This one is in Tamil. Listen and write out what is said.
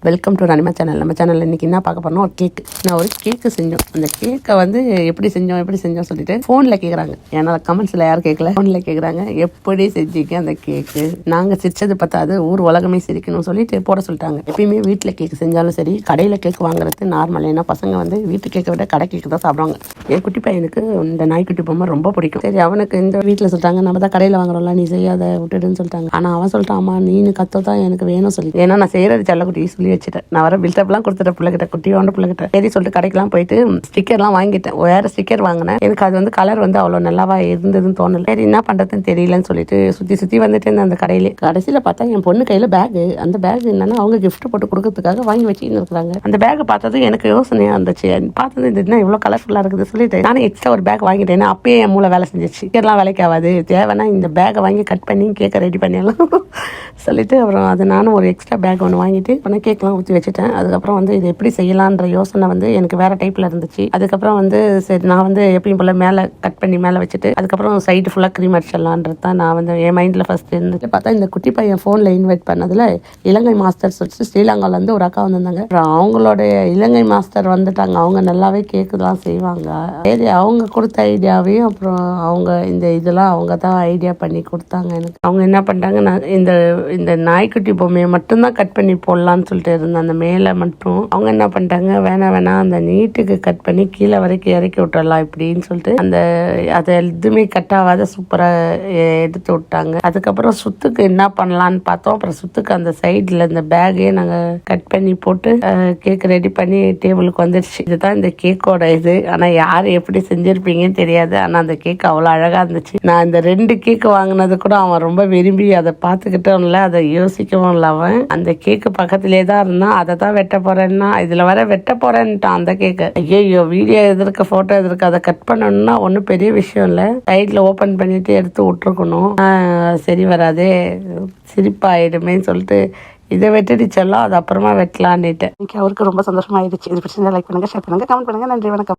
Welcome to ரனிமா channel. நம்ம சேனலில் இன்றைக்கி என்ன பார்க்க போறோம்னா ஒரு கேக்கு. நான் ஒரு கேக்கு செஞ்சோம். அந்த கேக்கை வந்து எப்படி செஞ்சோம் சொல்லிட்டு ஃபோனில் கேட்குறாங்க. ஏன்னா கமெண்ட்ஸில் யாரும் கேட்கல, ஃபோனில் கேட்குறாங்க எப்படி செஞ்சீங்க அந்த கேக்கு. நாங்கள் சிரிச்சது பார்த்தாது ஊர் உலகமே சிரிக்கணும்னு சொல்லிட்டு போட சொல்லிட்டாங்க. எப்பயுமே வீட்டில் கேக்கு செஞ்சாலும் சரி, கடையில் கேக்கு வாங்குறது நார்மல். ஏன்னா பசங்க வந்து வீட்டு கேக்கை விட கடை கேக்கு தான் சாப்பிடுவாங்க. என் குட்டி பையனுக்கு இந்த நாய்க்குட்டி பொம்மை ரொம்ப பிடிக்கும். சரி, அவனுக்கு இந்த வீட்டில் சொல்லிட்டாங்க நம்ம தான் கடையில் வாங்குறோம்ல, நீ செய்யாத விட்டுடுன்னு சொல்லிட்டாங்க. ஆனால் அவன் சொல்லிட்டான், அம்மா நீனு கத்த தான் எனக்கு வேணும் சொல்லி. ஏன்னா நான் செய்யறது செல்லக்குட்டி சொல்லி வச்சுட்டேன். நான் வர பில்டப்லாம் கொடுத்துட்டேன் பிள்ளைகிட்ட, குட்டியோட பிள்ளைகிட்ட. சரி சொல்லிட்டு கடைக்கெல்லாம் போயிட்டு ஸ்டிக்கர்லாம் வாங்கிட்டேன். வேற ஸ்டிக்கர் வாங்கினேன். எனக்கு அது வந்து கலர் வந்து அவ்வளோ நல்லாவா இருந்ததுன்னு தோணல. சரி என்ன பண்றதுன்னு தெரியலன்னு சொல்லிட்டு சுத்தி வந்துட்டு இருந்தேன் அந்த கடையில. கடைசியில பார்த்தா என் பொண்ணு கையில பேக். அந்த பேக் என்னன்னா அவங்க கிஃப்ட் போட்டு கொடுக்கறதுக்காக வாங்கி வச்சுன்னு இருக்கிறாங்க. அந்த பேக் பார்த்தது எனக்கு யோசனையா இருந்துச்சு. பார்த்தது இது என்ன இவ்வளோ கலர்ஃபுல்லா இருக்குது சொல்லிட்டு நானும் எக்ஸ்ட்ரா ஒரு பேக் வாங்கிட்டேன். அப்பயே என் மூளை வேலை செஞ்சிச்சு. ஸ்டிக்கர்லாம் வேலைக்கு ஆகாது, தேவைன்னா இந்த பேக்கை வாங்கி கட் பண்ணி கேக்கை ரெடி பண்ணிடலாம் சொல்லிட்டு அப்புறம் அது நானும் ஒரு எக்ஸ்ட்ரா பேக் ஒன்று வாங்கிட்டு உடனே கேக்லாம் ஊற்றி வச்சுட்டேன். அதுக்கப்புறம் வந்து இது எப்படி செய்யலான்ற யோசனை வந்து எனக்கு வேற டைப்ல இருந்துச்சு. அதுக்கப்புறம் வந்து சரி நான் வந்து எப்பயும் போல மேலே கட் பண்ணி மேலே வச்சுட்டு அதுக்கப்புறம் சைடு ஃபுல்லாக க்ரீம் அடிச்சிடலான்றது தான் நான் வந்து என் மைண்டில் ஃபர்ஸ்ட் இருந்துட்டு பார்த்தா இந்த குட்டி பையன் ஃபோனில் இன்வைட் பண்ணதில் இலங்கை மாஸ்டர்ஸ் வச்சு ஸ்ரீலங்காலேருந்து ஒரு அக்கா வந்திருந்தாங்க. அப்புறம் அவங்களுடைய இலங்கை மாஸ்டர் வந்துட்டாங்க. அவங்க நல்லாவே கேக்குலாம் செய்வாங்க. சரி அவங்க கொடுத்த ஐடியாவையும் அப்புறம் அவங்க இந்த இதெல்லாம் அவங்க தான் ஐடியா பண்ணி கொடுத்தாங்க எனக்கு. அவங்க என்ன பண்ணிட்டாங்க, நான் இந்த நாய்க்குட்டி பொம்மையை மட்டும்தான் கட் பண்ணி போடலான்னு சொல்லிட்டு இருந்தேன். அந்த மேலே மட்டும் அவங்க என்ன பண்ணிட்டாங்க, வேணாம் அந்த நீட்டுக்கு கட் பண்ணி கீழே வரைக்கும் இறக்கி விட்டுறலாம் இப்படின்னு சொல்லிட்டு அதை எதுவுமே கட் ஆகாத சூப்பராக எடுத்து விட்டாங்க. அதுக்கப்புறம் சுத்துக்கு என்ன பண்ணலான்னு பார்த்தோம். அப்புறம் சுத்துக்கு அந்த சைடில் இந்த பேக்கே நாங்கள் கட் பண்ணி போட்டு கேக் ரெடி பண்ணி டேபிளுக்கு வந்துடுச்சு. இதுதான் இந்த கேக்கோட இது. ஆனால் யார் எப்படி செஞ்சிருப்பீங்கன்னு தெரியாது. ஆனால் அந்த கேக் அவ்வளோ அழகாக இருந்துச்சு. நான் இந்த 2 கேக்கு வாங்கினது கூட அவன் ரொம்ப விரும்பி அதை பார்த்துக்கிட்டோம் இல்லை, அதை யோசிக்கவும் இல்லை. அவன் அந்த கேக்கு பக்கத்திலே தான் இருந்தான். அதை தான் வெட்ட போறேன்னா இதில் வர வெட்ட போறேன்ட்டான் அந்த கேக்கு. ஐயோ வீடியோ எதிர்க்க ஃபோட்டோ எதிர்க்க அதை கட் பண்ணணும்னா ஒன்றும் பெரிய விஷயம் இல்லை. சைடில் ஓப்பன் பண்ணிட்டு எடுத்து விட்டுருக்கணும். சரி வராதே, சிரிப்பாயிடுமேன்னு சொல்லிட்டு இதை வெட்டிட்டு செல்லும், அது அப்புறமா வெட்டலான்னுட்டு அவருக்கு ரொம்ப சந்தோஷமாயிடுச்சு. இது பிரச்சனை லைக் பண்ணுங்க, ஷேர் பண்ணுங்க, கமெண்ட் பண்ணுங்க. நன்றி, வணக்கம்.